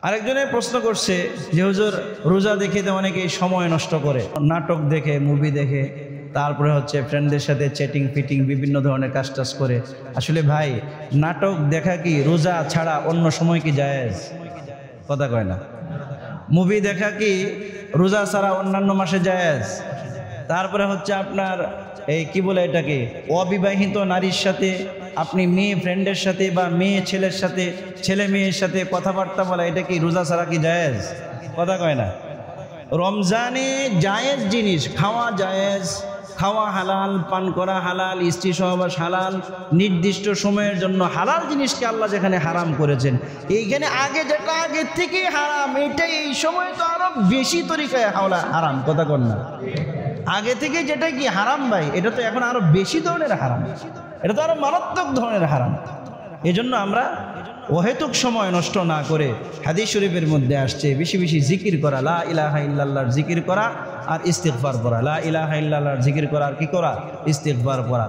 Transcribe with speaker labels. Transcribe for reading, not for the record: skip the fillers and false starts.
Speaker 1: আরেকজনে প্রশ্ন করছে যে হুজুর রোজা দেখে তো অনেকেই সময় নষ্ট করে, নাটক দেখে, মুভি দেখে, তারপরে হচ্ছে ফ্রেন্ডদের সাথে চ্যাটিং ফিটিং বিভিন্ন ধরনের কাজ টাজ করে। আসলে ভাই, নাটক দেখা কি রোজা ছাড়া অন্য সময় কি জায়েজ? কথা কয় না। মুভি দেখা কি রোজা ছাড়া অন্যান্য মাসে জায়েজ? তারপরে হচ্ছে আপনার এই কি বলে এটাকে, অবিবাহিত নারীর সাথে আপনি মেয়ে ফ্রেন্ডের সাথে বা মেয়ে ছেলের সাথে, ছেলে মেয়ের সাথে কথাবার্তা বলা, এটা কি রোজা ছাড়া কি জায়েজ? কথা কয় না। রমজানে জায়েজ জিনিস খাওয়া জায়েজ, খাওয়া হালাল, পান করা হালাল, স্ত্রী সহবাস হালাল, নির্দিষ্ট সময়ের জন্য হালাল জিনিসকে আল্লাহ যেখানে হারাম করেছেন, এইখানে আগে যেটা আগে থেকে হারাম, এটাই এই সময় তো আরো বেশি তরিকায় হারাম। কথা কন না। আগে থেকে যেটা কি হারাম ভাই, এটা তো এখন আরো বেশি ধরনের হারাম, এটা তো আরো মারাত্মক ধরনের হারাম। এজন্য আমরা অহেতুক সময় নষ্ট না করে হাদিস শরীফের মধ্যে আসছে বেশি বেশি জিকির করা, লা ইলাহা ইল্লাল্লাহর জিকির করা আর ইস্তিগফার করা। লা ইলাহা ইল্লাল্লাহর জিকির করা আর কি করা? ইস্তিগফার করা।